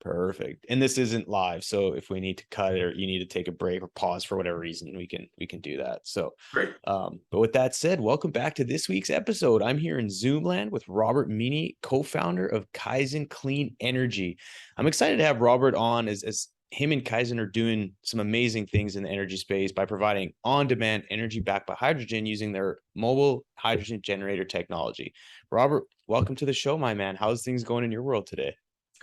Perfect. And this isn't live, so if we need to cut it or you need to take a break or pause for whatever reason, we can do that. So, Great. but with that said, welcome back to this week's episode. I'm here in Zoom land with Robert Meaney, co-founder of Kaizen Clean Energy. I'm excited to have Robert on as him and Kaizen are doing some amazing things in the energy space by providing on-demand energy backed by hydrogen using their mobile hydrogen generator technology. Robert, welcome to the show, my man. How's things going in your world today?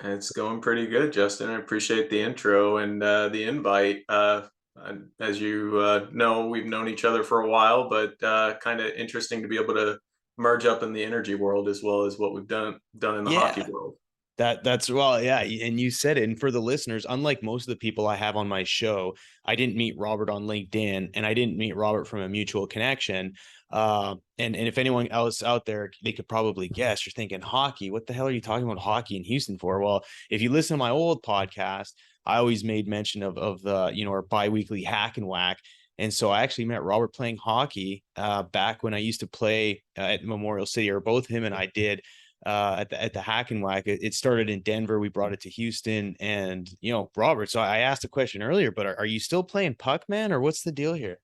It's going pretty good, Justin. I appreciate the intro and the invite. As you know, we've known each other for a while, but kind of interesting to be able to merge up in the energy world as well as what we've done in the hockey Yeah. world. That's well, yeah, and you said it. And for the listeners, unlike most of the people I have on my show, I didn't meet Robert on LinkedIn, and I didn't meet Robert from a mutual connection. And if anyone else out there, they could probably guess. You're thinking hockey. What the hell are you talking about hockey in Houston for? Well, if you listen to my old podcast, I always made mention of the our biweekly hack and whack. And so I actually met Robert playing hockey back when I used to play at Memorial City, or both him and I did at the Hack and Whack. It started in Denver. We brought it to Houston, and Robert. So I asked a question earlier, but are you still playing puck, man, or what's the deal here?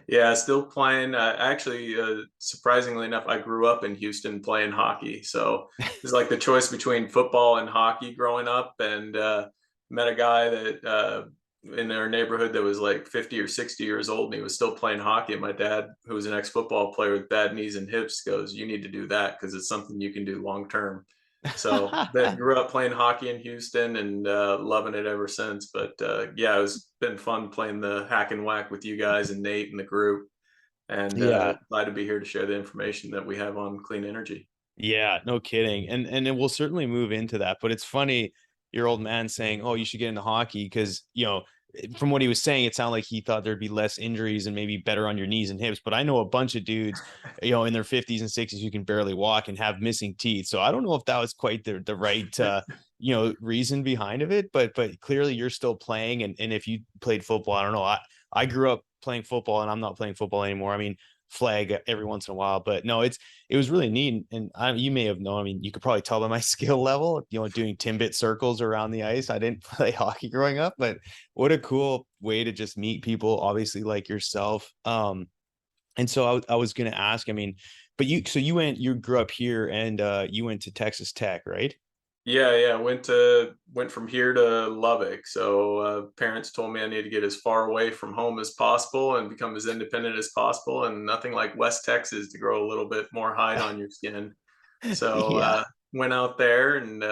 Yeah, still playing. Actually, surprisingly enough, I grew up in Houston playing hockey. So it's like the choice between football and hockey growing up, and met a guy that in our neighborhood that was like 50 or 60 years old, and he was still playing hockey. And my dad, who was an ex-football player with bad knees and hips, goes, "You need to do that because it's something you can do long term." So that grew up playing hockey in Houston and loving it ever since. But yeah, it's been fun playing the hack and whack with you guys and Nate and the group. And Yeah. glad to be here to share the information that we have on clean energy. Yeah, no kidding. And it will certainly move into that. But it's funny, your old man saying, "Oh, you should get into hockey," because from what he was saying, it sounded like he thought there'd be less injuries and maybe better on your knees and hips. But I know a bunch of dudes, in their 50s and 60s who can barely walk and have missing teeth. So I don't know if that was quite the right reason behind of it. But clearly you're still playing, and if you played football, I don't know. I grew up playing football and I'm not playing football anymore. I mean, flag every once in a while, but no, it was really neat. And you may have known, I mean, you could probably tell by my skill level, doing Timbit circles around the ice. I didn't play hockey growing up, but what a cool way to just meet people, obviously, like yourself. And so I was going to ask, I mean, but you grew up here and you went to Texas Tech, right? Yeah, yeah. Went from here to Lubbock. So parents told me I need to get as far away from home as possible and become as independent as possible. And nothing like West Texas to grow a little bit more hide on your skin. So Yeah. went out there and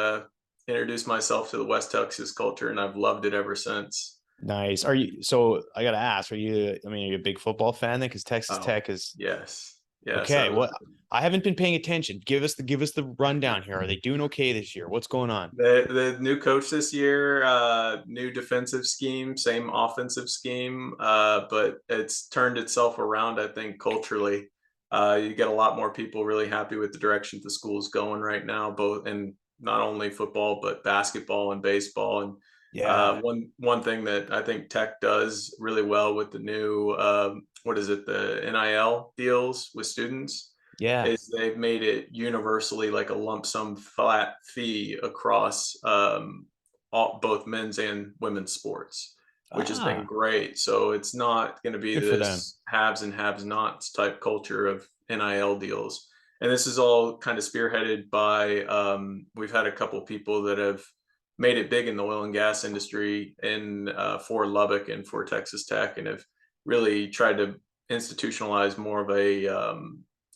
introduced myself to the West Texas culture, and I've loved it ever since. Nice. So I got to ask, I mean, are you a big football fan then? Because Texas Oh, Tech is yes, yes. okay. What I haven't been paying attention. Give us the rundown here. Are they doing okay this year? What's going on? The new coach this year, new defensive scheme, same offensive scheme, but it's turned itself around. I think culturally, you get a lot more people really happy with the direction the school's going right now, both in not only football but basketball and baseball. And Yeah. one thing that I think Tech does really well with the new what is it, the NIL deals with students, Yeah. is they've made it universally like a lump sum flat fee across both men's and women's sports, which has been Ah, great. So it's not going to be good for them. this haves and haves nots type culture of NIL deals. And this is all kind of spearheaded by, we've had a couple people that have made it big in the oil and gas industry in for Lubbock and for Texas Tech, and have really tried to institutionalize more of a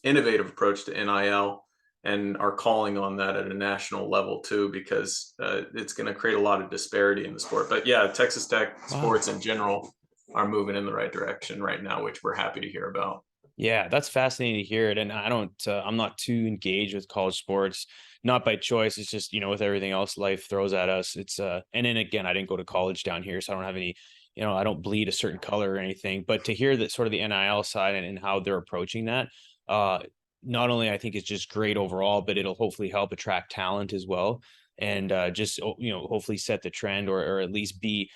innovative approach to NIL, and are calling on that at a national level too, because it's going to create a lot of disparity in the sport. But yeah, Texas Tech Wow. sports in general are moving in the right direction right now, which we're happy to hear about. Yeah, that's fascinating to hear it. And I'm not too engaged with college sports, not by choice. It's just, with everything else life throws at us. And then again, I didn't go to college down here, so I don't have any, I don't bleed a certain color or anything. But to hear that sort of the NIL side and how they're approaching that, uh, not only I think it's just great overall, but it'll hopefully help attract talent as well. And just, hopefully set the trend or at least be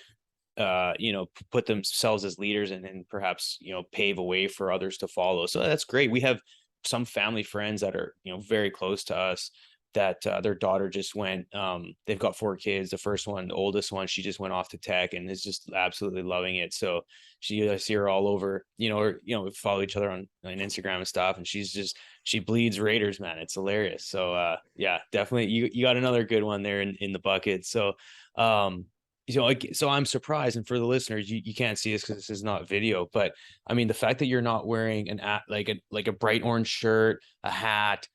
put themselves as leaders and perhaps, pave a way for others to follow. So that's great. We have some family friends that are, very close to us their daughter just went, they've got 4 kids. The first one, the oldest one, she just went off to tech and is just absolutely loving it. So I see her all over, we follow each other on Instagram and stuff. And she bleeds Raiders, man. It's hilarious. So yeah, definitely. You got another good one there in the bucket. So, so I'm surprised. And for the listeners, you can't see this because this is not video, but I mean, the fact that you're not wearing like a bright orange shirt, a hat,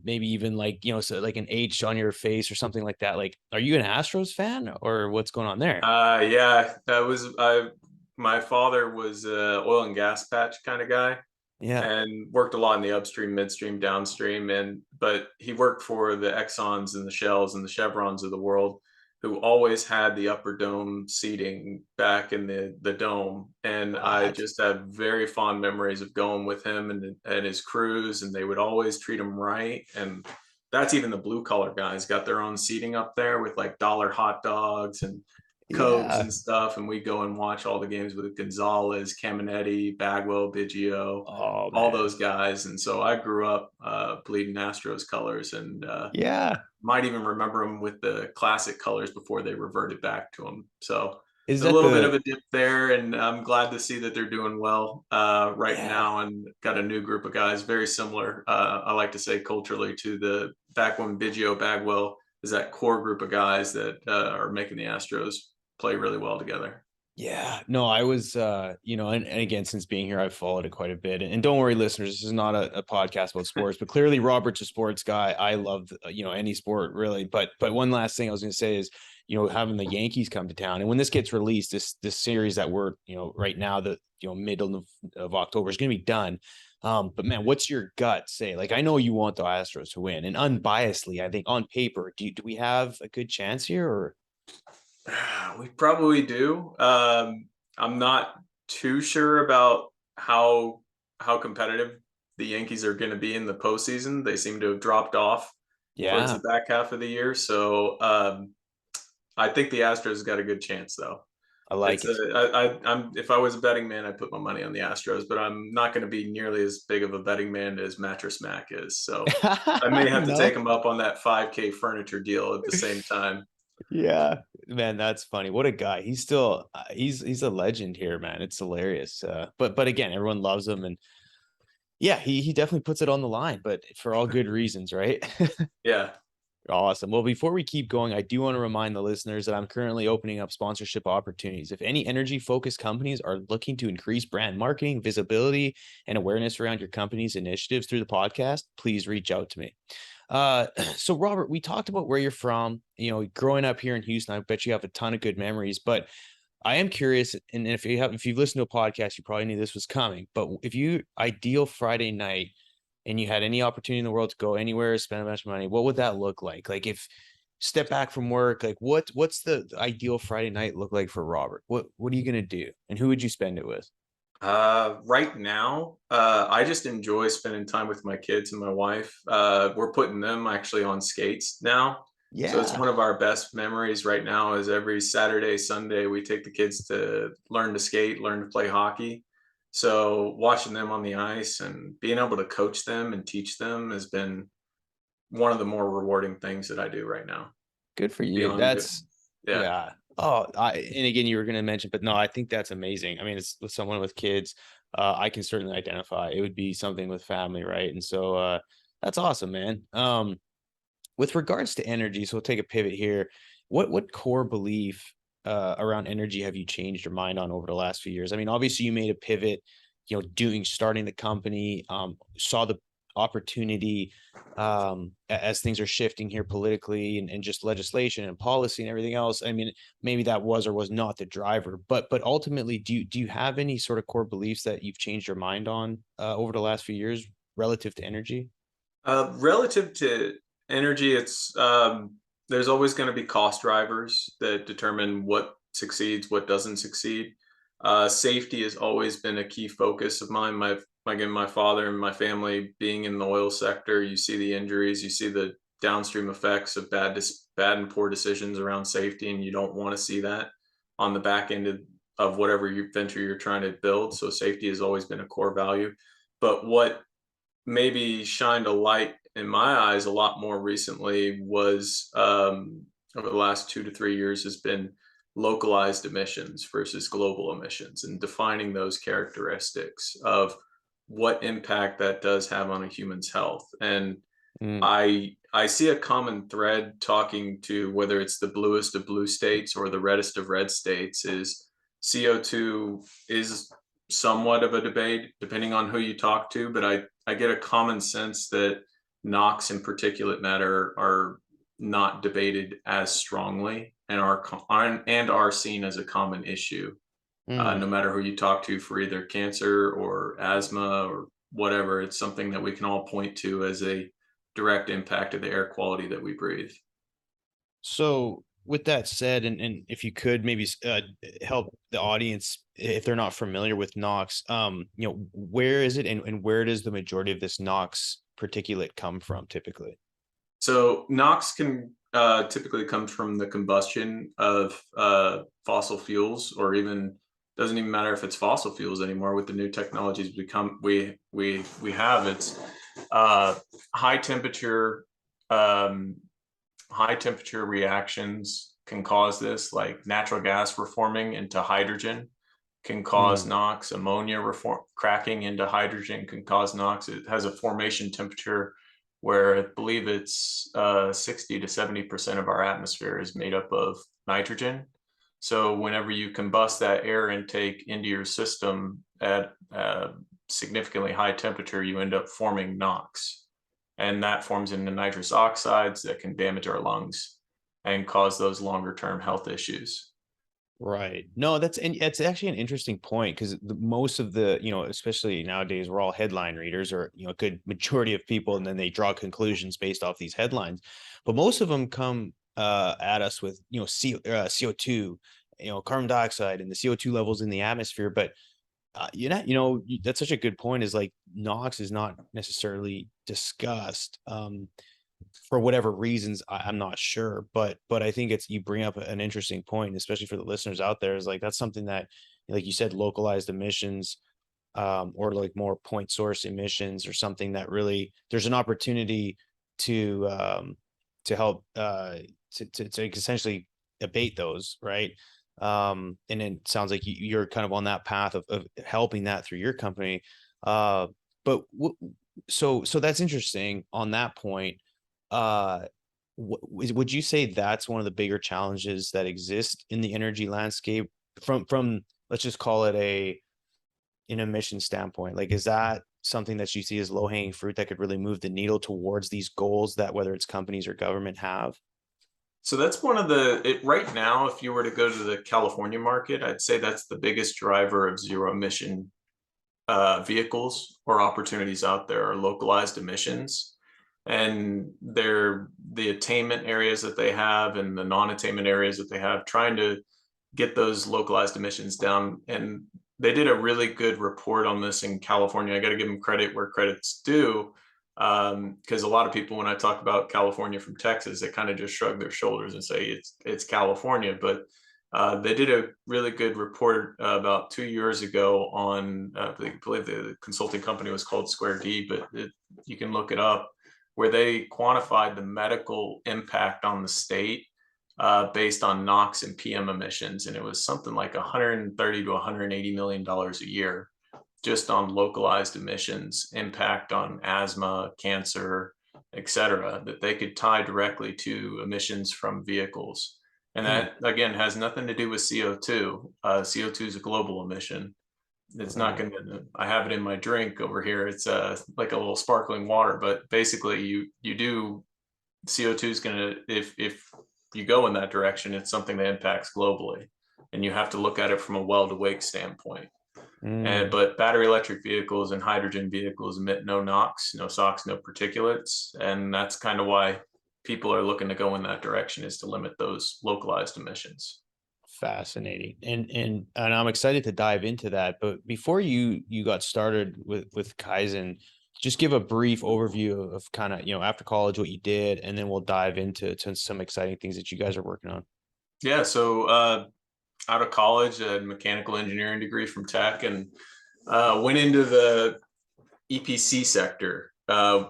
maybe even so like an H on your face or something like that. Like, are you an Astros fan or what's going on there? Yeah, that was my father was a oil and gas patch kind of guy, Yeah. and worked a lot in the upstream, midstream, downstream, but he worked for the Exxons and the Shells and the Chevrons of the world, who always had the upper dome seating back in the dome. And I What? just have very fond memories of going with him and his crews, and they would always treat him right. And that's even the blue collar guys got their own seating up there with like dollar hot dogs and Cokes Yeah. and stuff, and we go and watch all the games with Gonzalez, Caminetti, Bagwell, Biggio, Oh all man. those guys. And so I grew up bleeding Astros colors, and Yeah. might even remember them with the classic colors before they reverted back to them. So Is a that little bit of the a dip there, and I'm glad to see that they're doing well right yeah. now, and got a new group of guys very similar. I like to say culturally to the back when Biggio, Bagwell is that core group of guys that are making the Astros play really well together. Yeah, no, I was, and again, since being here, I've followed it quite a bit. And don't worry, listeners, this is not a podcast about sports, but clearly Robert's a sports guy. I love, any sport really. But one last thing I was going to say is, having the Yankees come to town, and when this gets released, this series that we're, right now, the middle of October is going to be done. But man, what's your gut say? Like, I know you want the Astros to win, and unbiasedly, I think on paper, do we have a good chance here? Or We probably do. I'm not too sure about how competitive the Yankees are going to be in the postseason. They seem to have dropped off towards the yeah, back half of the year, so I think the Astros got a good chance, though. I like It's it. I'm if I was a betting man, I'd put my money on the Astros, but I'm not going to be nearly as big of a betting man as Mattress Mac is. So I may have to take No. him up on that 5K furniture deal at the same time. Yeah, man, that's funny. What a guy. He's still he's a legend here, man. It's hilarious. But again, everyone loves him and yeah, he definitely puts it on the line, but for all good reasons, right? Yeah. Awesome. Well, before we keep going, I do want to remind the listeners that I'm currently opening up sponsorship opportunities. If any energy focused companies are looking to increase brand marketing, visibility, and awareness around your company's initiatives through the podcast, please reach out to me. So Robert, we talked about where you're from, growing up here in Houston. I bet you have a ton of good memories, but I am curious, and if you've listened to a podcast, you probably knew this was coming. But if you ideal Friday night and you had any opportunity in the world to go anywhere, spend a bunch of money, what would that look like? Like if step back from work, like what's the ideal Friday night look like for Robert? What are you gonna do, and who would you spend it with? Right now, I just enjoy spending time with my kids and my wife. We're putting them actually on skates now. So it's Yeah, one of our best memories right now is every Saturday, Sunday, we take the kids to learn to skate, learn to play hockey. So watching them on the ice and being able to coach them and teach them has been one of the more rewarding things that I do right now. good for you. Beyond, That's yeah. yeah. Oh, and again, you were going to mention, but no, I think that's amazing. I mean, it's with someone with kids. I can certainly identify. It would be something with family, right? And so that's awesome, man. With regards to energy, so we'll take a pivot here. What core belief around energy have you changed your mind on over the last few years? I mean, obviously you made a pivot, starting the company, saw the opportunity as things are shifting here politically and just legislation and policy and everything else. I mean, maybe that was or was not the driver, but ultimately, do you have any sort of core beliefs that you've changed your mind on over the last few years relative to energy? Relative to energy, it's there's always going to be cost drivers that determine what succeeds, what doesn't succeed. Safety has always been a key focus of mine. Again, my father and my family being in the oil sector, you see the injuries, you see the downstream effects of bad and poor decisions around safety, and you don't want to see that on the back end of whatever venture you're trying to build. So safety has always been a core value. But what maybe shined a light in my eyes, a lot more recently was over the last 2 to 3 years has been localized emissions versus global emissions and defining those characteristics of what impact that does have on a human's health. And Mm, I see a common thread talking to whether it's the bluest of blue states or the reddest of red states is CO2 is somewhat of a debate depending on who you talk to, but I get a common sense that NOx and particulate matter are not debated as strongly and are seen as a common issue, mm. no matter who you talk to for either cancer or asthma or whatever. It's something that we can all point to as a direct impact of the air quality that we breathe. So with that said, and if you could maybe help the audience if they're not familiar with NOx, where is it, and where does the majority of this NOx particulate come from typically? So NOx can typically come from the combustion of fossil fuels, or even doesn't even matter if it's fossil fuels anymore. With the new technologies we have, it's uh, high temperature um, high temperature reactions can cause this, like natural gas reforming into hydrogen can cause Mm, NOx. Ammonia cracking into hydrogen can cause NOx. It has a formation temperature where I believe it's 60 to 70% of our atmosphere is made up of nitrogen. So whenever you combust that air intake into your system at significantly high temperature, you end up forming NOx. And that forms into nitrous oxides that can damage our lungs and cause those longer term health issues. right. No, and it's actually an interesting point because most of the, especially nowadays, we're all headline readers, or a good majority of people, and then they draw conclusions based off these headlines. But most of them come at us with CO2, carbon dioxide, and the CO2 levels in the atmosphere. But that's such a good point. Is like NOx is not necessarily discussed. For whatever reasons, I'm not sure, but I think you bring up an interesting point, especially for the listeners out there. Is like that's something that, like you said, localized emissions, or like more point source emissions, or something that really there's an opportunity to help to essentially abate those, right? And it sounds like you're kind of on that path of helping that through your company. Uh, but so that's interesting on that point. uh would you say that's one of the bigger challenges that exist in the energy landscape from let's just call it an emission standpoint? Like, is that something that you see as low hanging fruit that could really move the needle towards these goals that whether it's companies or government have? So that's one of right now, if you were to go to the California market, I'd say that's the biggest driver of zero emission vehicles or opportunities out there are localized emissions. And they're the attainment areas that they have and the non-attainment areas that they have, trying to get those localized emissions down. And they did a really good report on this in California. I got to give them credit where credit's due, because a lot of people, when I talk about California from Texas, they kind of just shrug their shoulders and say it's California. But they did a really good report about 2 years ago on, I believe the consulting company was called Square D, but you can look it up, where they quantified the medical impact on the state based on NOx and PM emissions, and it was something like 130 to 180 million dollars a year just on localized emissions impact on asthma, cancer, etc., that they could tie directly to emissions from vehicles. And Hmm, that again has nothing to do with CO2. CO2 is a global emission. It's not right. going to. I have it in my drink over here. It's like a little sparkling water, but basically, you do. CO2 is going to, if you go in that direction, it's something that impacts globally, and you have to look at it from a well to wake standpoint. And Mm. but battery electric vehicles and hydrogen vehicles emit no NOx, no SOx, no particulates, and that's kind of why people are looking to go in that direction, is to limit those localized emissions. Fascinating. And I'm excited to dive into that. But before you got started with Kaizen, just give a brief overview of kind of, after college what you did, and then we'll dive into some exciting things that you guys are working on. Yeah, so out of college, a mechanical engineering degree from Tech, and went into the EPC sector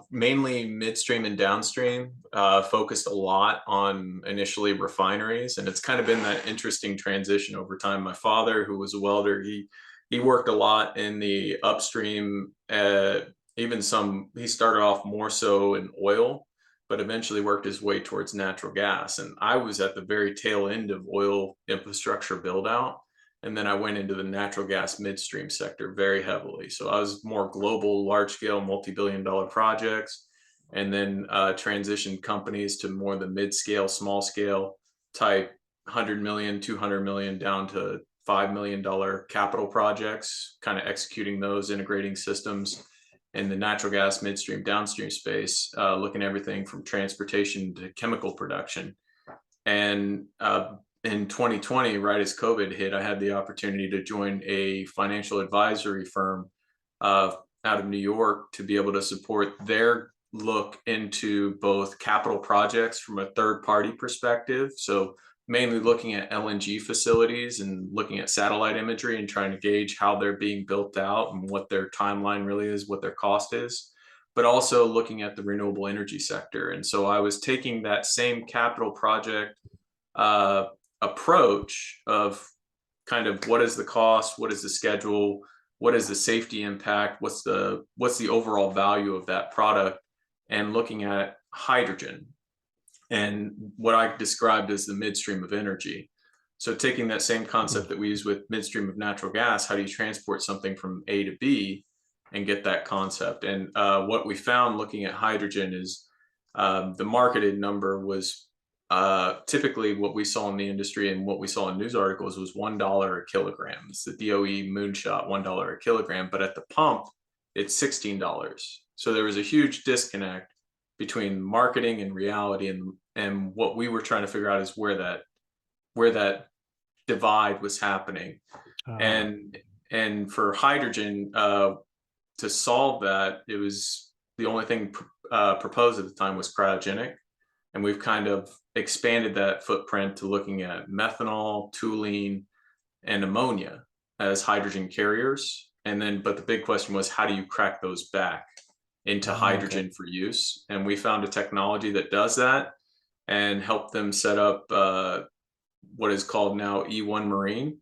mainly midstream and downstream, focused a lot on initially refineries. And it's kind of been that interesting transition over time. My father, who was a welder, he worked a lot in the upstream, he started off more so in oil, but eventually worked his way towards natural gas. And I was at the very tail end of oil infrastructure build out. And then I went into the natural gas midstream sector very heavily. So I was more global, large scale, multi-billion-dollar projects, and then transitioned companies to more the mid-scale, small scale type 100 million, 200 million down to $5 million capital projects, kind of executing those, integrating systems in the natural gas midstream, downstream space, looking at everything from transportation to chemical production. And in 2020, right as COVID hit, I had the opportunity to join a financial advisory firm out of New York to be able to support their look into both capital projects from a third party perspective. So mainly looking at LNG facilities and looking at satellite imagery and trying to gauge how they're being built out and what their timeline really is, what their cost is, but also looking at the renewable energy sector. And so I was taking that same capital project approach of kind of what is the cost, what is the schedule, what is the safety impact, what's the overall value of that product, and looking at hydrogen and what I described as the midstream of energy. So taking that same concept that we use with midstream of natural gas, how do you transport something from A to B and get that concept? And what we found looking at hydrogen is the marketed number was typically what we saw in the industry and what we saw in news articles was $1 a kilogram. It's the DOE moonshot, $1 a kilogram, but at the pump, it's $16. So there was a huge disconnect between marketing and reality, and what we were trying to figure out is where that divide was happening. And for hydrogen, to solve that, it was the only thing proposed at the time was cryogenic. And we've kind of expanded that footprint to looking at methanol, toluene, and ammonia as hydrogen carriers. And then, but the big question was, how do you crack those back into hydrogen for use? And we found a technology that does that and helped them set up what is called now E1 Marine,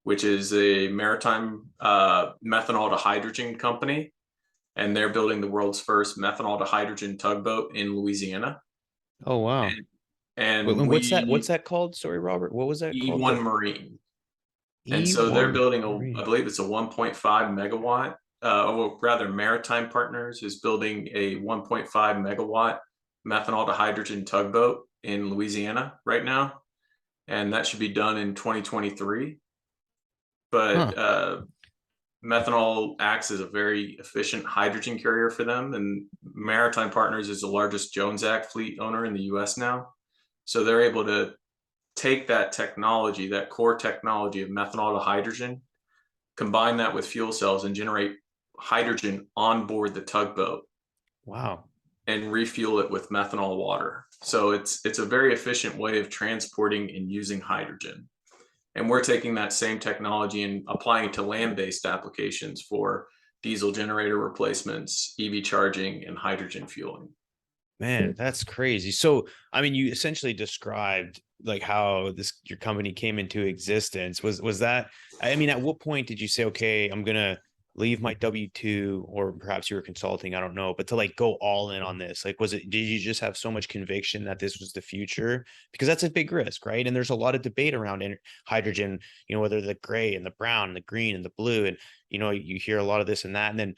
which is a maritime methanol to hydrogen company. And they're building the world's first methanol to hydrogen tugboat in Louisiana. Oh, wow. And what's that called? Sorry, Robert. What was that called? E1 Marine. And so they're E1 building Marine. I believe it's a 1.5 megawatt, or rather Maritime Partners is building a 1.5 megawatt methanol to hydrogen tugboat in Louisiana right now. And that should be done in 2023. But methanol acts as a very efficient hydrogen carrier for them. And Maritime Partners is the largest Jones Act fleet owner in the US now. So they're able to take that technology, that core technology of methanol to hydrogen, combine that with fuel cells and generate hydrogen on board the tugboat. Wow. And refuel it with methanol water. So it's a very efficient way of transporting and using hydrogen. And we're taking that same technology and applying it to land-based applications for diesel generator replacements, EV charging, and hydrogen fueling. Man, that's crazy. So, I mean, you essentially described like how your company came into existence. Was that, I mean, at what point did you say, okay, I'm gonna leave my W-2, or perhaps you were consulting, I don't know, but to like go all in on this? Like, did you just have so much conviction that this was the future? Because that's a big risk, right? And there's a lot of debate around hydrogen, whether the gray and the brown and the green and the blue, and, you hear a lot of this and that. And then,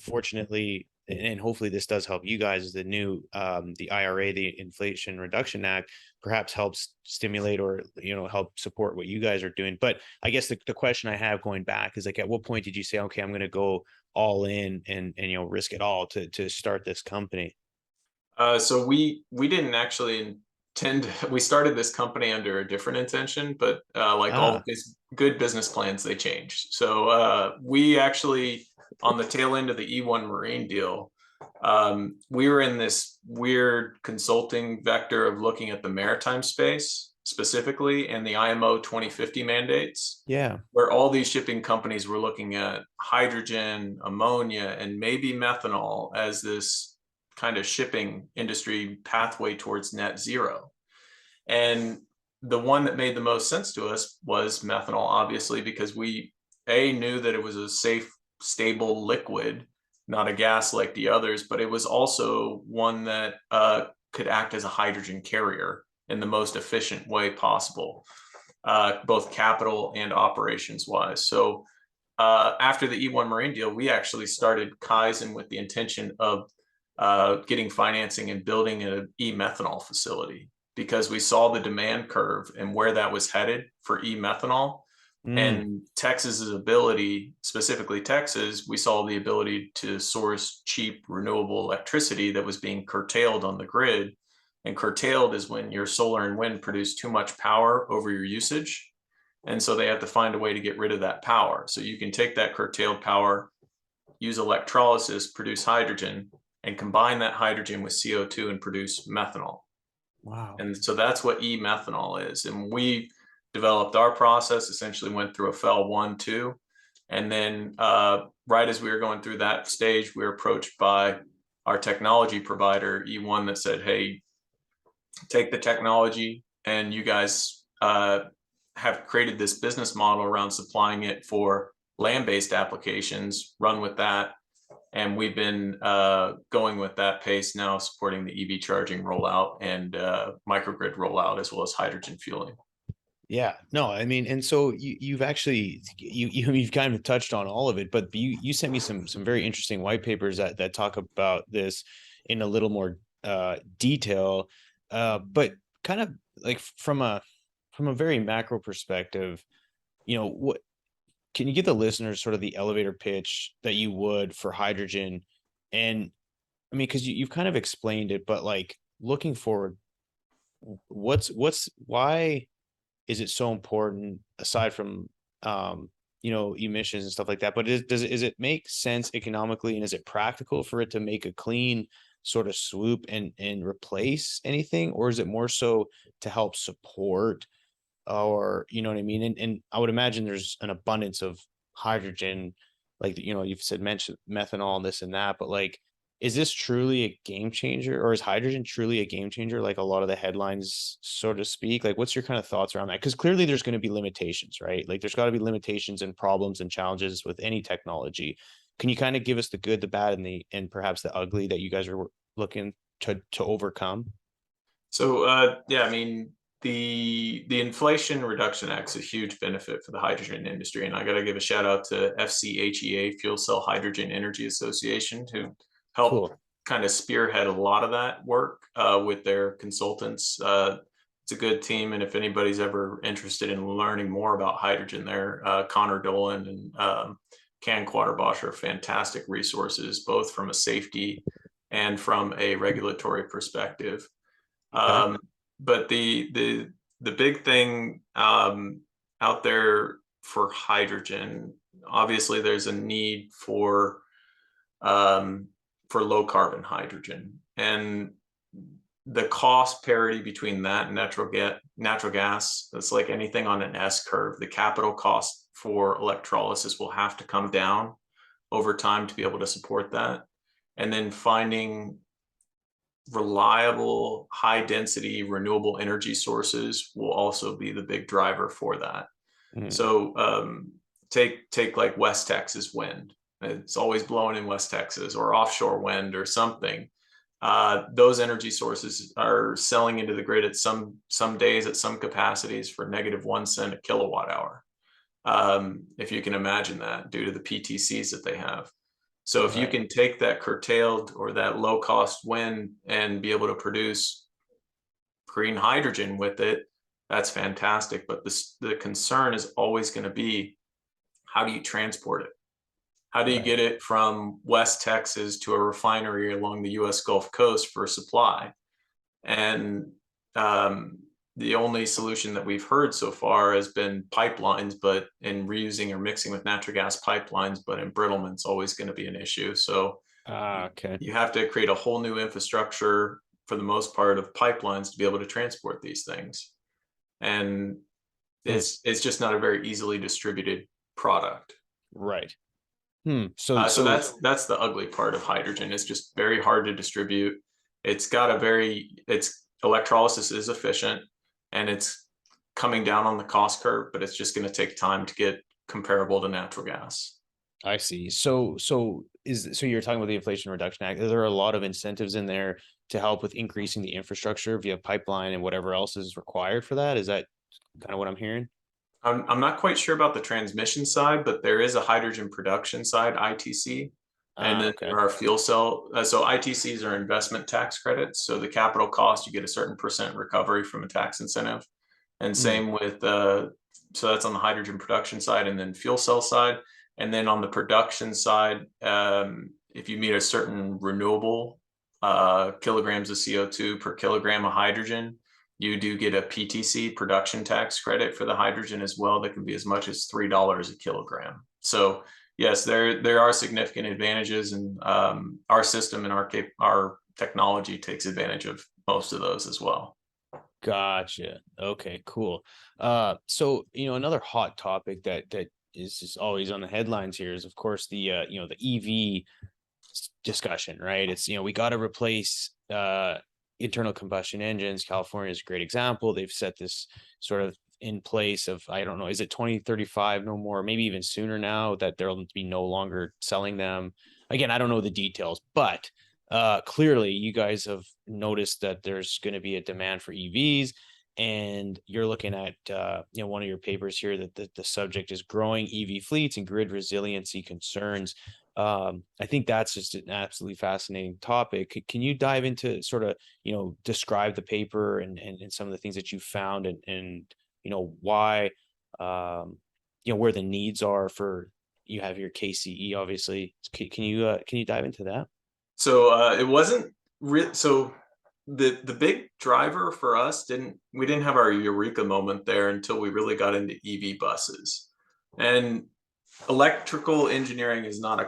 fortunately, and hopefully this does help you guys, the new the IRA, the Inflation Reduction Act, perhaps helps stimulate or help support what you guys are doing. But I guess the question I have going back is, like, at what point did you say, okay, I'm going to go all in and risk it all to start this company? So we didn't actually intend we started this company under a different intention, but like all good business plans, they change. So we actually, on the tail end of the E1 Marine deal, we were in this weird consulting vector of looking at the maritime space. specifically and the IMO 2050 mandates, Yeah. where all these shipping companies were looking at hydrogen, ammonia, and maybe methanol as this kind of shipping industry pathway towards net zero. And the one that made the most sense to us was methanol, obviously, because we knew that it was a safe, stable liquid, not a gas like the others, but it was also one that could act as a hydrogen carrier in the most efficient way possible, both capital and operations wise. So after the E1 Marine deal, we actually started Kaizen with the intention of getting financing and building an e-methanol facility, because we saw the demand curve and where that was headed for e-methanol. Mm. And Texas's ability, specifically Texas, we saw the ability to source cheap renewable electricity that was being curtailed on the grid. And curtailed is when your solar and wind produce too much power over your usage. And so they have to find a way to get rid of that power. So you can take that curtailed power, use electrolysis, produce hydrogen, and combine that hydrogen with CO2 and produce methanol. Wow. And so that's what e-methanol is. And we developed our process, essentially went through a FEL 1, 2. And then right as we were going through that stage, we were approached by our technology provider, E1, that said, hey, take the technology, and you guys have created this business model around supplying it for land-based applications, run with that. And we've been going with that pace now, supporting the EV charging rollout and microgrid rollout, as well as hydrogen fueling. Yeah, no, I mean, and so you've actually you've kind of touched on all of it, but you sent me some very interesting white papers that talk about this in a little more detail, but kind of like from a very macro perspective, what can you give the listeners sort of the elevator pitch that you would for hydrogen? And I mean, because you've kind of explained it, but like looking forward, why is it so important aside from emissions and stuff like that? But is it make sense economically, and is it practical for it to make a clean sort of swoop and replace anything, or is it more so to help support, or you know what I mean? And I would imagine there's an abundance of hydrogen, like you've said, mentioned methanol, this and that, but like, is this truly a game changer, or is hydrogen truly a game changer, like a lot of the headlines sort of speak? Like, what's your kind of thoughts around that? Because clearly there's going to be limitations, right? Like there's got to be limitations and problems and challenges with any technology. Can you kind of give us the good, the bad, and perhaps the ugly that you guys are looking to overcome? So yeah, I mean, the Inflation Reduction Act is a huge benefit for the hydrogen industry, and I got to give a shout out to FCHEA, Fuel Cell Hydrogen Energy Association, who helped Cool. kind of spearhead a lot of that work with their consultants. It's a good team, and if anybody's ever interested in learning more about hydrogen, there, Connor Dolan and Can Quaterbosch are fantastic resources, both from a safety and from a regulatory perspective. Okay. But the big thing out there for hydrogen, obviously, there's a need for low carbon hydrogen, and the cost parity between that and natural gas, that's like anything on an S curve. The capital cost for electrolysis will have to come down over time to be able to support that. And then finding reliable, high density, renewable energy sources will also be the big driver for that. Mhm. So take like West Texas wind. It's always blowing in West Texas, or offshore wind or something. Those energy sources are selling into the grid at some days at some capacities for -1 cent a kilowatt hour. If you can imagine that, due to the PTCs that they have. So if you Right. can take that curtailed or that low cost wind and be able to produce green hydrogen with it, that's fantastic. But the concern is always going to be, how do you transport it? How do you Right. get it from West Texas to a refinery along the US Gulf Coast for supply? And the only solution that we've heard so far has been pipelines, but in reusing or mixing with natural gas pipelines, but embrittlement's always going to be an issue. So Ah, okay. you have to create a whole new infrastructure, for the most part, of pipelines to be able to transport these things. and Hmm. it's just not a very easily distributed product. Right. So So so that's the ugly part of hydrogen. It's just very hard to distribute. Its electrolysis is efficient, and it's coming down on the cost curve, but it's just going to take time to get comparable to natural gas. I see. So you're talking about the Inflation Reduction Act. There are a lot of incentives in there to help with increasing the infrastructure via pipeline and whatever else is required for that. Is that kind of what I'm hearing? I'm not quite sure about the transmission side, but there is a hydrogen production side, ITC, and Ah, then okay. there are fuel cell. So ITCs are investment tax credits. So the capital cost, you get a certain percent recovery from a tax incentive. And Mm, same with, so that's on the hydrogen production side, and then fuel cell side. And then on the production side, if you meet a certain renewable kilograms of CO2 per kilogram of hydrogen, you do get a PTC, production tax credit, for the hydrogen as well. That can be as much as $3 a kilogram. So yes, there are significant advantages, and our system and our technology takes advantage of most of those as well. gotcha. Okay, cool. So another hot topic that is just always on the headlines here is, of course, the EV discussion, right? It's we got to replace internal combustion engines. California is a great example. They've set this sort of in place of, I don't know, is it 2035, no more, maybe even sooner now, that there'll be no longer selling them. Again, I don't know the details, but clearly you guys have noticed that there's going to be a demand for EVs, and you're looking at one of your papers here that the subject is growing EV fleets and grid resiliency concerns. I think that's just an absolutely fascinating topic. Can you dive into sort of, describe the paper and some of the things that you found, and why, where the needs are for, you have your KCE, obviously. Can you dive into that? So it wasn't so the big driver for us didn't have our eureka moment there until we really got into EV buses. And electrical engineering is not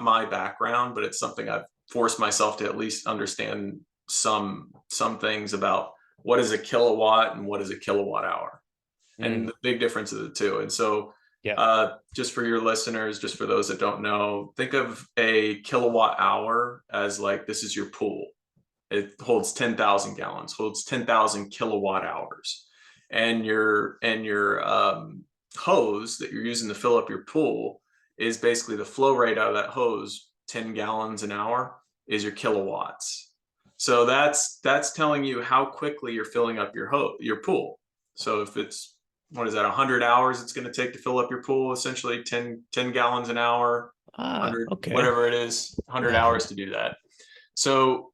my background, but it's something I've forced myself to at least understand some things about what is a kilowatt and what is a kilowatt hour, and Mm, the big difference of the two. And so, yeah. just for your listeners, just for those that don't know, think of a kilowatt hour as like, this is your pool. It holds 10,000 gallons, holds 10,000 kilowatt hours. And your hose that you're using to fill up your pool is basically the flow rate out of that hose, 10 gallons an hour, is your kilowatts. So that's telling you how quickly you're filling up your pool. So if it's, what is that, 100 hours it's going to take to fill up your pool, essentially 10 gallons an hour, Ah, 100, okay. whatever it is, 100 hours to do that. So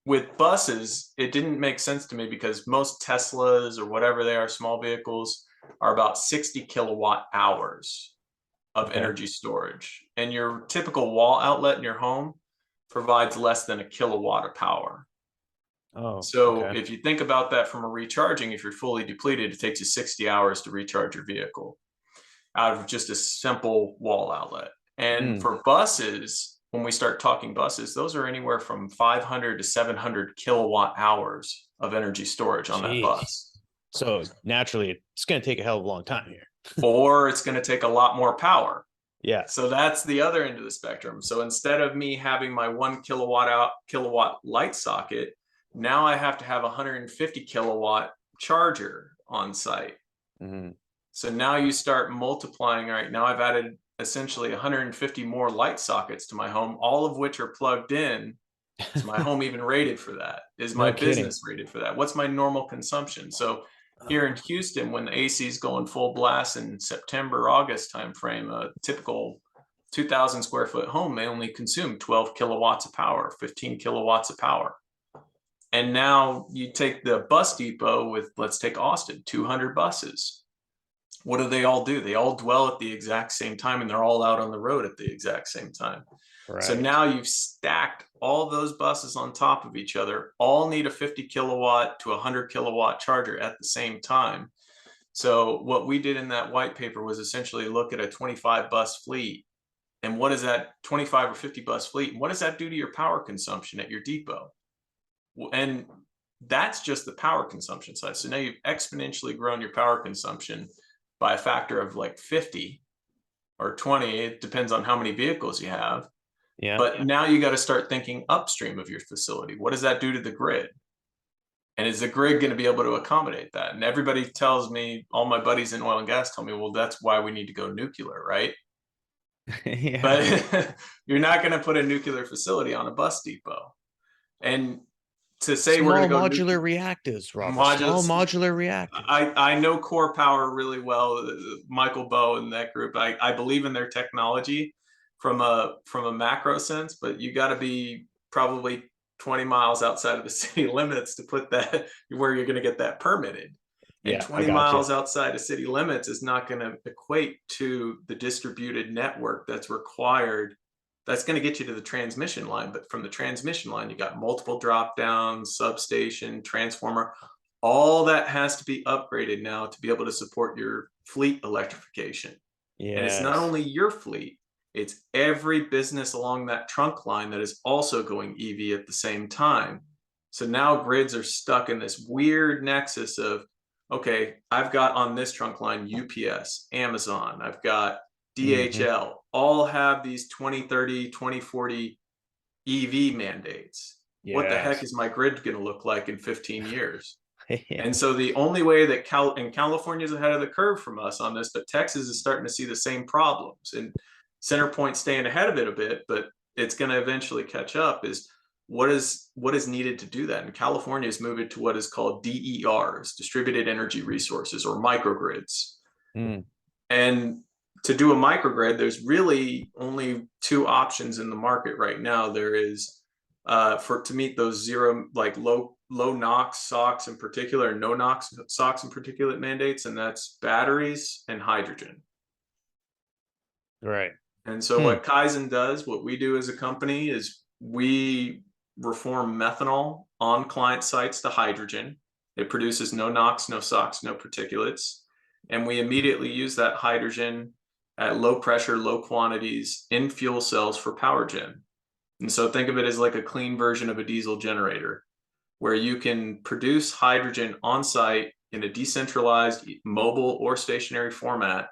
with buses, it didn't make sense to me because most Teslas or whatever they are, small vehicles, are about 60 kilowatt hours of Okay. energy storage. And your typical wall outlet in your home provides less than a kilowatt of power. Oh, So okay. if you think about that from a recharging, if you're fully depleted, it takes you 60 hours to recharge your vehicle out of just a simple wall outlet. And Mm, for buses, when we start talking buses, those are anywhere from 500 to 700 kilowatt hours of energy storage on that geez. bus. So naturally, it's going to take a hell of a long time here. Or it's going to take a lot more power. Yeah. So that's the other end of the spectrum. So instead of me having my 1 kilowatt light socket, now I have to have a 150 kilowatt charger on site. Hmm. So now you start multiplying. All right, now I've added essentially 150 more light sockets to my home, all of which are plugged in. Is my home even rated for that? Is my No kidding. business rated for that? What's my normal consumption? So here in Houston, when the AC is going full blast in September, August timeframe, a typical 2,000 square foot home may only consume 12 kilowatts of power, 15 kilowatts of power. And now you take the bus depot with, let's take Austin, 200 buses. What do? They all dwell at the exact same time, and they're all out on the road at the exact same time. So Right. now you've stacked all those buses on top of each other, all need a 50 kilowatt to 100 kilowatt charger at the same time. So what we did in that white paper was essentially look at a 25 bus fleet, and what is that 25 or 50 bus fleet, and what does that do to your power consumption at your depot? And that's just the power consumption side. So now you've exponentially grown your power consumption by a factor of like 50 or 20. It depends on how many vehicles you have. Yeah. But now you got to start thinking upstream of your facility. What does that do to the grid? And is the grid going to be able to accommodate that? And everybody tells me, all my buddies in oil and gas tell me, well, that's why we need to go nuclear, right? Yeah. But you're not going to put a nuclear facility on a bus depot. And to say we're Small going to go modular reactors, Robert. Small modules, modular reactors. I know Core Power really well, Michael Bowe and that group. I believe in their technology from a macro sense, but you got to be probably 20 miles outside of the city limits to put that where you're going to get that permitted. And Yeah, I 20 got you. miles outside of city limits is not going to equate to the distributed network that's required. That's going to get you to the transmission line, but from the transmission line, you got multiple drop downs, substation, transformer. All that has to be upgraded now to be able to support your fleet electrification. And it's not Yes. only your fleet, it's every business along that trunk line that is also going EV at the same time. So now grids are stuck in this weird nexus of, okay, I've got on this trunk line UPS, Amazon, I've got Hmm. DHL, all have these 2030, 2040 EV mandates. What the heck Yes. is my grid going to look like in 15 years? Yeah. And so the only way that California is ahead of the curve from us on this, but Texas is starting to see the same problems. And CenterPoint staying ahead of it a bit, but it's going to eventually catch up. Is what is needed to do that? And California is moving to what is called DERs, distributed energy resources, or microgrids. Mm. And to do a microgrid, there's really only two options in the market right now. There is for to meet those zero, like low NOx SOx in particular, no NOx SOx in particulate mandates, and that's batteries and hydrogen. Right. And so Hmm. what Kaizen does, what we do as a company, is we reform methanol on client sites to hydrogen. It produces no NOx, no SOx, no particulates. And we immediately use that hydrogen at low pressure, low quantities in fuel cells for power gen. And so think of it as like a clean version of a diesel generator, where you can produce hydrogen on site in a decentralized, mobile or stationary format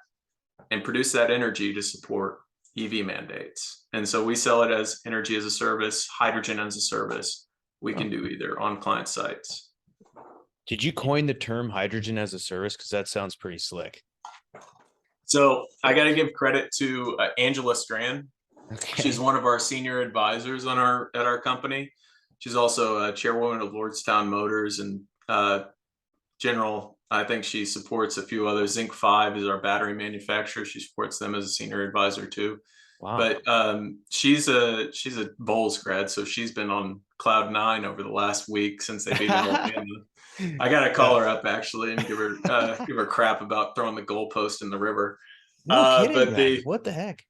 and produce that energy to support EV mandates. And so we sell it as energy as a service, hydrogen as a service. We Huh. can do either on client sites. Did you coin the term hydrogen as a service? Because that sounds pretty slick. So I got to give credit to Angela Strand. She's Okay. one of our senior advisors on at our company. She's also a chairwoman of Lordstown Motors and general. I think she supports a few others. Zinc 5 is our battery manufacturer. She supports them as a senior advisor too. Wow. But she's a Bowles grad, so she's been on cloud nine over the last week since they beat Alabama. I gotta call Yeah. her up actually and give her crap about throwing the goalpost in the river. No kidding, But man. the What the heck?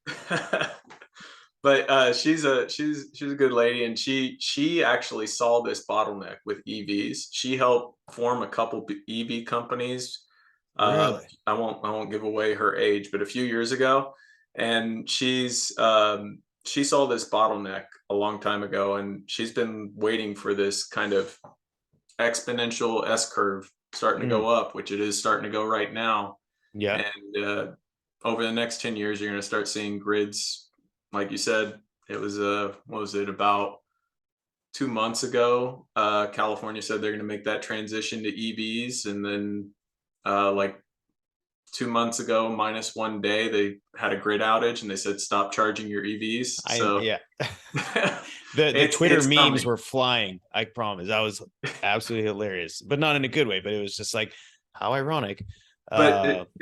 but she's a good lady, and she actually saw this bottleneck with EVs. She helped form a couple EV companies. Really? I won't give away her age, but a few years ago, and she saw this bottleneck a long time ago, and she's been waiting for this kind of exponential S curve starting to go Mm. up, which it is starting to go right now. Yeah. And over the next 10 years, you're going to start seeing grids. Like you said, it was what was it, about 2 months ago? California said they're going to make that transition to EVs, and then like 2 months ago, minus one day, they had a grid outage, and they said stop charging your EVs. So Yeah. The Twitter it's memes coming. were flying. I promise. That was absolutely hilarious, but not in a good way. But it was just like, how ironic. But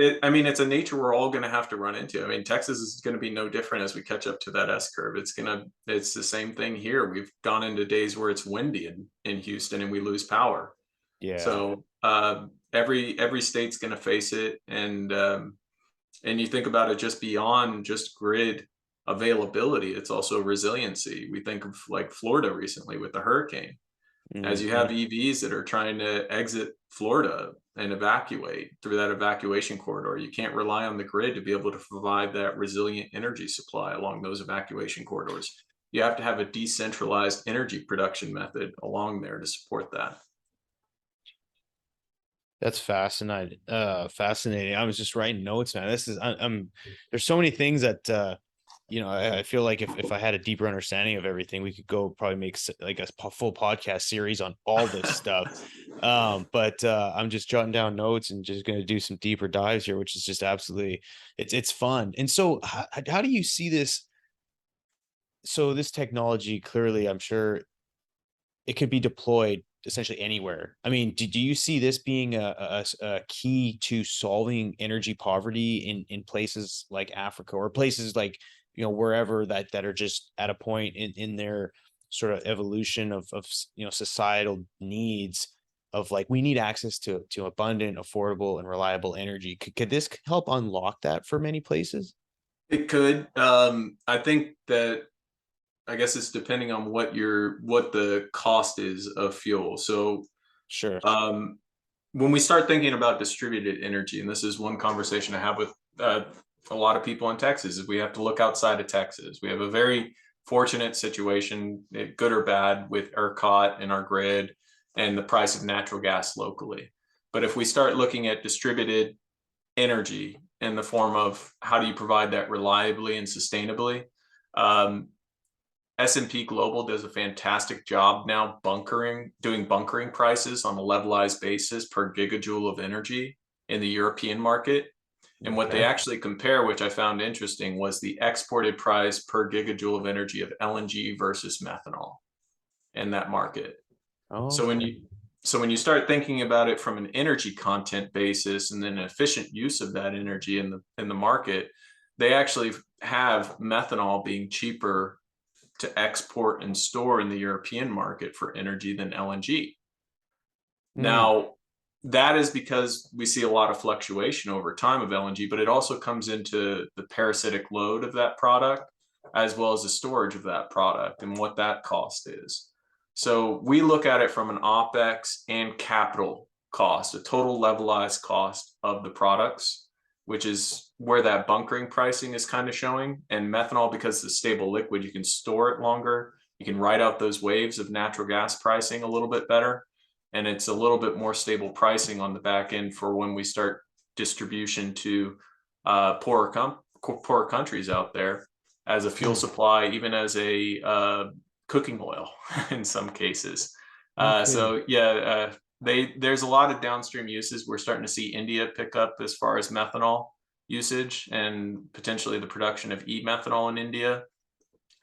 Uh, I mean, it's a nature we're all going to have to run into. I mean, Texas is going to be no different as we catch up to that S curve. It's the same thing here. We've gone into days where it's windy in Houston and we lose power. yeah. So every state's going to face it, and you think about it just beyond just grid availability. It's also resiliency. We think of like Florida recently with the hurricane, as you Hmm. have EVs that are trying to exit Florida and evacuate through that evacuation corridor. You can't rely on the grid to be able to provide that resilient energy supply along those evacuation corridors. You have to have a decentralized energy production method along there to support that. That's fascinating. Fascinating. I was just writing notes, man. This is I'm there's so many things that I feel like if I had a deeper understanding of everything, we could go probably make like a full podcast series on all this stuff. But I'm just jotting down notes and just going to do some deeper dives here, which is just absolutely it's fun. And so how do you see this? So this technology clearly, I'm sure it could be deployed essentially anywhere. I mean, do you see this being a key to solving energy poverty in places like Africa or places like, wherever that are just at a point in their sort of evolution of societal needs of like we need access to abundant, affordable, and reliable energy. Could this help unlock that for many places? It could. I think that, I guess it's depending on what the cost is of fuel. So Sure. um, when we start thinking about distributed energy, and this is one conversation I have with a lot of people in Texas, is we have to look outside of Texas. We have a very fortunate situation, good or bad, with ERCOT and our grid and the price of natural gas locally. But if we start looking at distributed energy in the form of how do you provide that reliably and sustainably, um, S&P Global does a fantastic job now doing bunkering prices on a levelized basis per gigajoule of energy in the European market. And what they Okay. actually compare, which I found interesting, was the exported price per gigajoule of energy of LNG versus methanol in that market. So when Okay. you so when you start thinking about it from an energy content basis and then an efficient use of that energy in the market, they actually have methanol being cheaper to export and store in the European market for energy than LNG. Hmm. Now, that is because we see a lot of fluctuation over time of LNG, but it also comes into the parasitic load of that product as well as the storage of that product and what that cost is. So we look at it from an OPEX and capital cost, a total levelized cost of the products, which is where that bunkering pricing is kind of showing. And methanol, because it's a stable liquid, you can store it longer. You can ride out those waves of natural gas pricing a little bit better. And it's a little bit more stable pricing on the back end for when we start distribution to poorer countries out there as a fuel Hmm. supply, even as a cooking oil in some cases. Okay. So yeah, there's a lot of downstream uses. We're starting to see India pick up as far as methanol usage and potentially the production of e-methanol in India,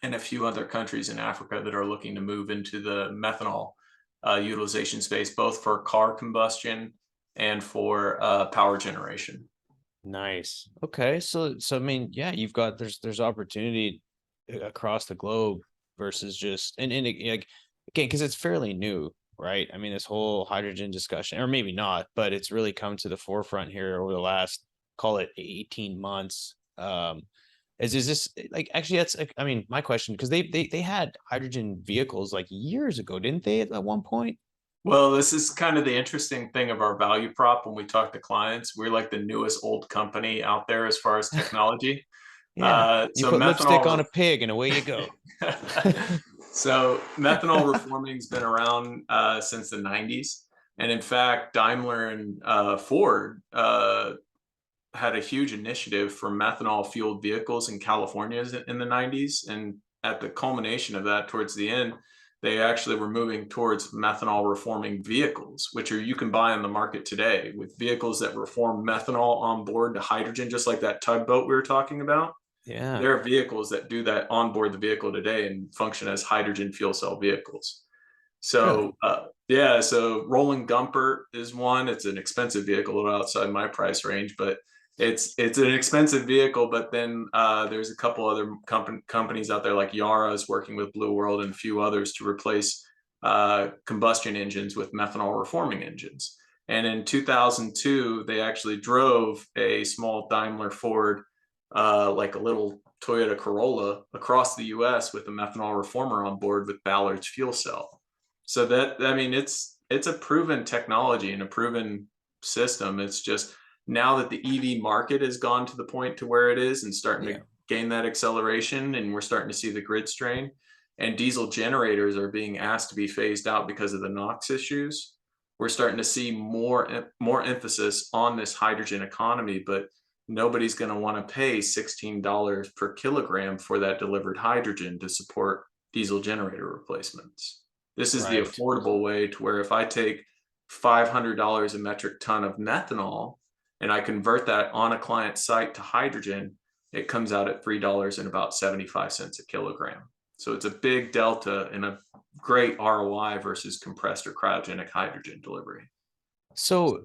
and a few other countries in Africa that are looking to move into the methanol utilization space, both for car combustion and for power generation. Nice. Okay. So I mean, yeah, you've got there's opportunity across the globe versus just like again, because it's fairly new, right? I mean, this whole hydrogen discussion, or maybe not, but it's really come to the forefront here over the last, call it 18 months. Is this like actually that's like, I mean, my question, because they had hydrogen vehicles like years ago, didn't they, at one point? Well, this is kind of the interesting thing of our value prop when we talk to clients. We're like the newest old company out there as far as technology. Yeah. You So put lipstick on methanol a pig and away you go. So methanol reforming has been around since the 90s. And in fact, Daimler and Ford had a huge initiative for methanol fueled vehicles in California in the 90s. And at the culmination of that, towards the end, they actually were moving towards methanol reforming vehicles, which are you can buy on the market today with vehicles that reform methanol on board to hydrogen, just like that tugboat we were talking about. Yeah. There are vehicles that do that on board the vehicle today and function as hydrogen fuel cell vehicles. Really? So yeah, so Rolling Dumper is one. It's an expensive vehicle, a little outside my price range, but it's an expensive vehicle. But then there's a couple other companies out there like Yara is working with Blue World and a few others to replace combustion engines with methanol reforming engines. And in 2002, they actually drove a small Daimler Ford, like a little Toyota Corolla, across the U.S. with a methanol reformer on board with Ballard's fuel cell. So that, I mean, it's a proven technology and a proven system. It's just now that the EV market has gone to the point to where it is and starting to Yeah. gain that acceleration, and we're starting to see the grid strain, and diesel generators are being asked to be phased out because of the NOx issues. we're starting to see more emphasis on this hydrogen economy, but nobody's going to want to pay $16 per kilogram for that delivered hydrogen to support diesel generator replacements. This is the Right. affordable way, to where if I take $500 a metric ton of methanol and I convert that on a client site to hydrogen, it comes out at $3.75 a kilogram. So it's a big delta and a great ROI versus compressed or cryogenic hydrogen delivery. So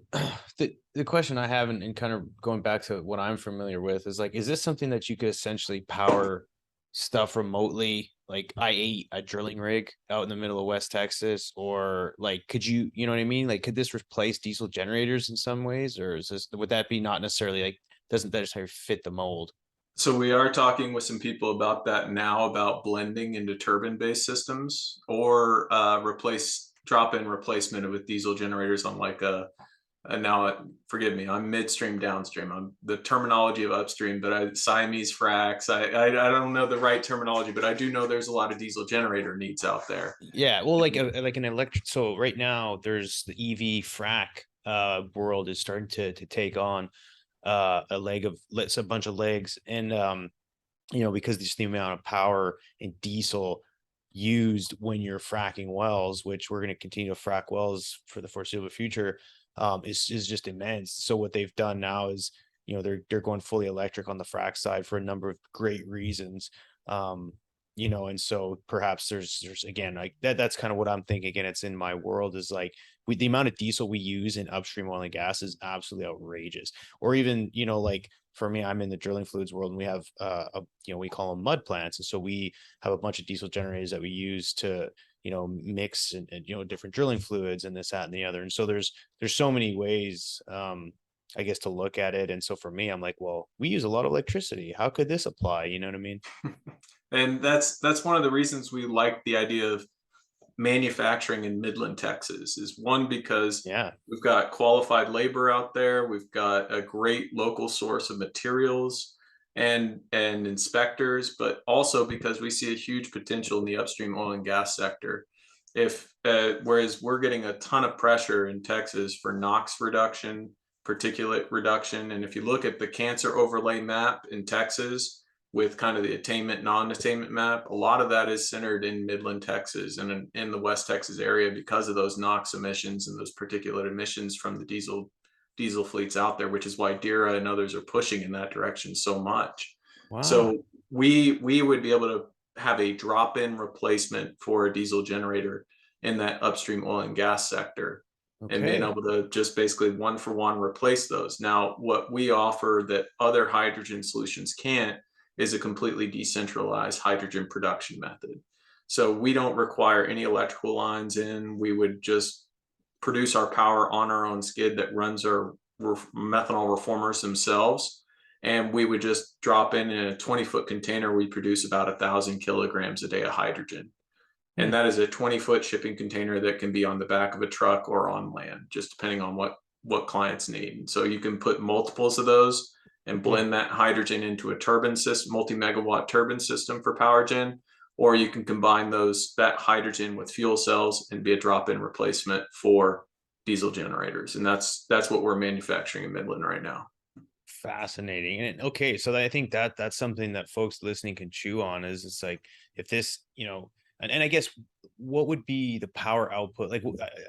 the question I have, and kind of going back to what I'm familiar with, is like, is this something that you could essentially power stuff remotely? Like a drilling rig out in the middle of West Texas, or like, could you know what I mean? Like, could this replace diesel generators in some ways, or is this, would that be not necessarily like, doesn't that necessarily fit the mold? So we are talking with some people about that now, about blending into turbine-based systems, or drop-in replacement with diesel generators on like forgive me, I'm midstream, downstream. I'm the terminology of upstream, but Siamese fracs. I don't know the right terminology, but I do know there's a lot of diesel generator needs out there. Yeah, well, like an electric. So right now, there's the EV frac world is starting to take on a leg of let's a bunch of legs, and because just the amount of power and diesel used when you're fracking wells, which we're going to continue to frack wells for the foreseeable future, is just immense. So what they've done now is, they're going fully electric on the frack side for a number of great reasons. um and so perhaps there's again, like that's kind of what I'm thinking, and it's in my world, is like, the amount of diesel we use in upstream oil and gas is absolutely outrageous. Or even, like, for me, I'm in the drilling fluids world, and we have we call them mud plants, and so we have a bunch of diesel generators that we use to mix and different drilling fluids and this, that, and the other. And so there's so many ways, I guess, to look at it. And so for me, I'm like, well, we use a lot of electricity, how could this apply? You know what I mean? And that's one of the reasons we like the idea of manufacturing in Midland, Texas, is one, because Yeah. we've got qualified labor out there, we've got a great local source of materials and inspectors, but also because we see a huge potential in the upstream oil and gas sector. If whereas we're getting a ton of pressure in Texas for NOx reduction, particulate reduction, and if you look at the cancer overlay map in Texas, with kind of the attainment, non-attainment map, a lot of that is centered in Midland, Texas, and in the West Texas area, because of those NOx emissions and those particulate emissions from the diesel fleets out there, which is why DERA and others are pushing in that direction so much. Wow. So we would be able to have a drop-in replacement for a diesel generator in that upstream oil and gas sector, and being Okay. able to just basically one for one replace those. Now, what we offer that other hydrogen solutions can't is a completely decentralized hydrogen production method. So we don't require any electrical lines in. We would just produce our power on our own skid that runs our methanol reformers themselves. And we would just drop in a 20-foot container. We produce about 1,000 kilograms a day of hydrogen. And Hmm. that is a 20-foot shipping container that can be on the back of a truck or on land, just depending on what clients need. And so you can put multiples of those and Hmm. blend that hydrogen into a turbine system, multi-megawatt turbine system for power gen, or you can combine that hydrogen with fuel cells and be a drop-in replacement for diesel generators. And that's what we're manufacturing in Midland right now. Fascinating. And okay, so I think that's something that folks listening can chew on, is it's like, if this, and I guess, what would be the power output? Like,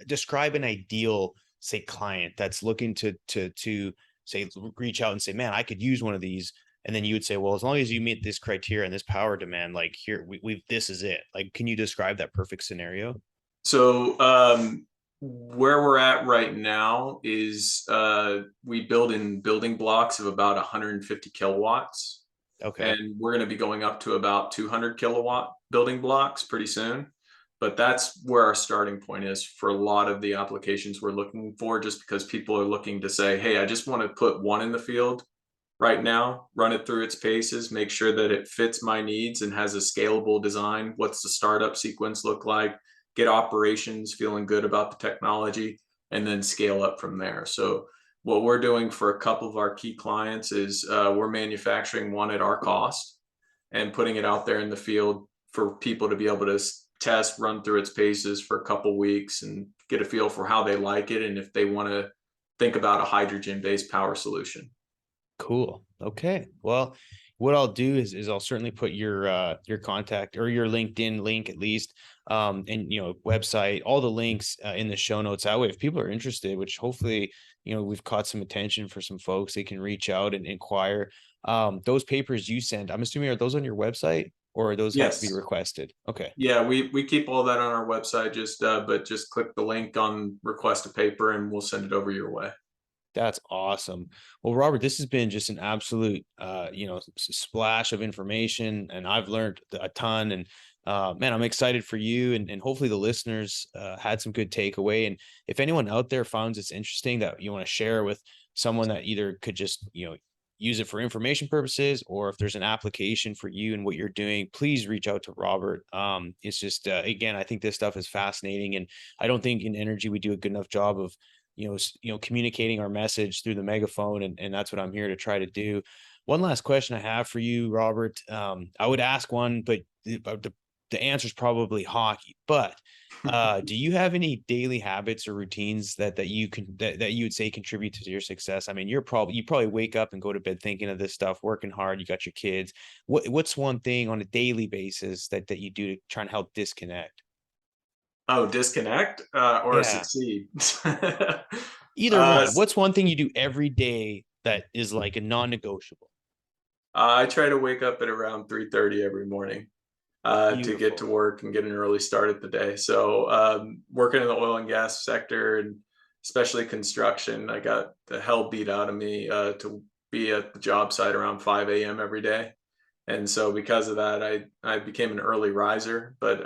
describe an ideal, say, client that's looking to say, reach out and say, man, I could use one of these. And then you would say, well, as long as you meet this criteria and this power demand, like, here, we've this is it. Like, can you describe that perfect scenario? So where we're at right now is we build in building blocks of about 150 kilowatts, Okay. and we're going to be going up to about 200 kilowatt building blocks pretty soon. But that's where our starting point is for a lot of the applications we're looking for, just because people are looking to say, hey, I just want to put one in the field right now, run it through its paces, make sure that it fits my needs and has a scalable design. What's the startup sequence look like? Get operations feeling good about the technology, and then scale up from there. So what we're doing for a couple of our key clients is we're manufacturing one at our cost and putting it out there in the field for people to be able to test, run through its paces for a couple weeks and get a feel for how they like it and if they want to think about a hydrogen-based power solution. Cool. Okay. Well, what I'll do is I'll certainly put your contact or your LinkedIn link at least, and website, all the links in the show notes. That way, if people are interested, which hopefully we've caught some attention for some folks, they can reach out and inquire. Those papers you send, I'm assuming, are those on your website or those have to be Yes. requested? Okay. Yeah, we keep all that on our website. But just click the link on request a paper and we'll send it over your way. That's awesome. Well, Robert, this has been just an absolute, splash of information, and I've learned a ton. And man, I'm excited for you, and hopefully the listeners had some good takeaway. And if anyone out there finds this interesting that you want to share with someone that either could just use it for information purposes, or if there's an application for you and what you're doing, please reach out to Robert. It's just again, I think this stuff is fascinating, and I don't think in energy we do a good enough job of communicating our message through the megaphone, and that's what I'm here to try to do. One last question I have for you, Robert. I would ask one, but the answer is probably hockey. But do you have any daily habits or routines that you can that you would say contribute to your success? I mean, you probably wake up and go to bed thinking of this stuff, working hard. You got your kids. What's one thing on a daily basis that you do to try and help disconnect? Oh, disconnect or Yeah. succeed? Either uh, one. What's one thing you do every day that is like a non-negotiable? I try to wake up at around 3:30 every morning to get to Beautiful. work and get an early start at the day. So, working in the oil and gas sector and especially construction, I got the hell beat out of me to be at the job site around 5 a.m. every day. And so, because of that, I became an early riser. But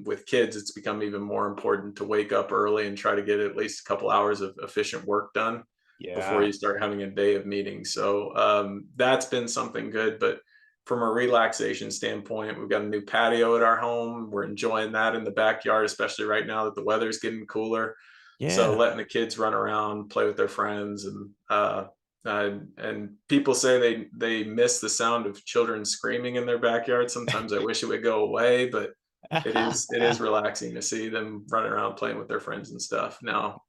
with kids, it's become even more important to wake up early and try to get at least a couple hours of efficient work done before Yeah. you start having a day of meetings. So that's been something good. But from a relaxation standpoint, we've got a new patio at our home. We're enjoying that in the backyard, especially right now that the weather's getting cooler. So Yeah. letting the kids run around, play with their friends, and people say they miss the sound of children screaming in their backyard. Sometimes I wish it would go away, but it is relaxing to see them running around playing with their friends and stuff now.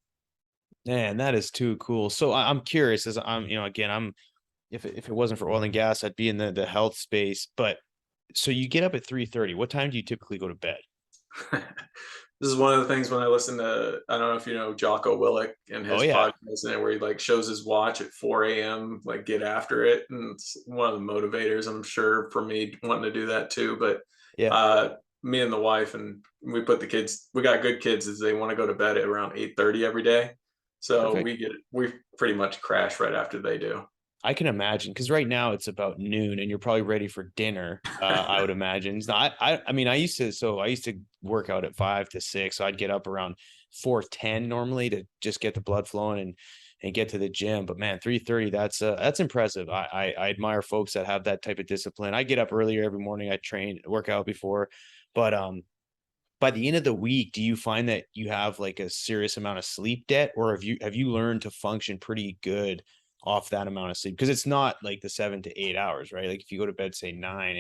Man, that is too cool. So I'm curious, as again, if it wasn't for oil and gas, I'd be in the health space. But so you get up at 3:30. What time do you typically go to bed? This is one of the things when I listen to, I don't know if you know Jocko Willink and Oh his yeah. podcast and where he like shows his watch at 4 a.m. like get after it, and it's one of the motivators I'm sure for me wanting to do that too. But Yeah. me and the wife, and we got good kids, is they want to go to bed at around 8:30 every day, so Perfect. we pretty much crash right after they do. I can imagine, because right now it's about noon and you're probably ready for dinner. I would imagine. So I mean, I used to work out at 5 to 6. So I'd get up around 4:10 normally to just get the blood flowing and get to the gym. But man, 3:30, that's impressive. I admire folks that have that type of discipline. I get up earlier every morning. I train, work out before, but by the end of the week, do you find that you have like a serious amount of sleep debt, or have you learned to function pretty good off that amount of sleep? Because it's not like the 7 to 8 hours, right? Like if you go to bed, say 9,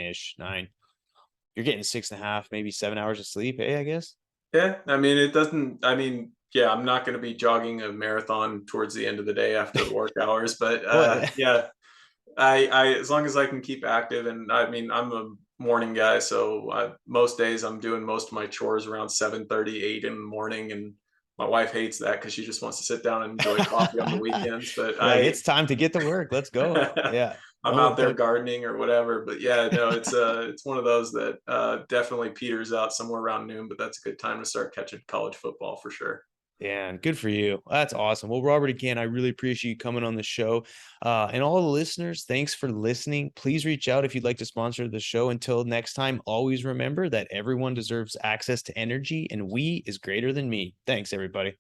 you're getting 6.5, maybe 7 hours of sleep. Hey, I guess. Yeah, I mean, it doesn't. I mean, yeah, I'm not going to be jogging a marathon towards the end of the day after work hours, but Well, yeah, I as long as I can keep active, and I mean, I'm a morning guy, so most days I'm doing most of my chores around 7:30, 8 in the morning, and my wife hates that because she just wants to sit down and enjoy coffee on the weekends. But you're like, it's time to get to work. Let's go. Yeah. I'm No, out there don't. gardening or whatever. But yeah, no, it's one of those that definitely peters out somewhere around noon. But that's a good time to start catching college football for sure. Yeah, good for you. That's awesome. Well, Robert, again, I really appreciate you coming on the show. And all the listeners, thanks for listening. Please reach out if you'd like to sponsor the show. Until next time, always remember that everyone deserves access to energy, and we is greater than me. Thanks, everybody.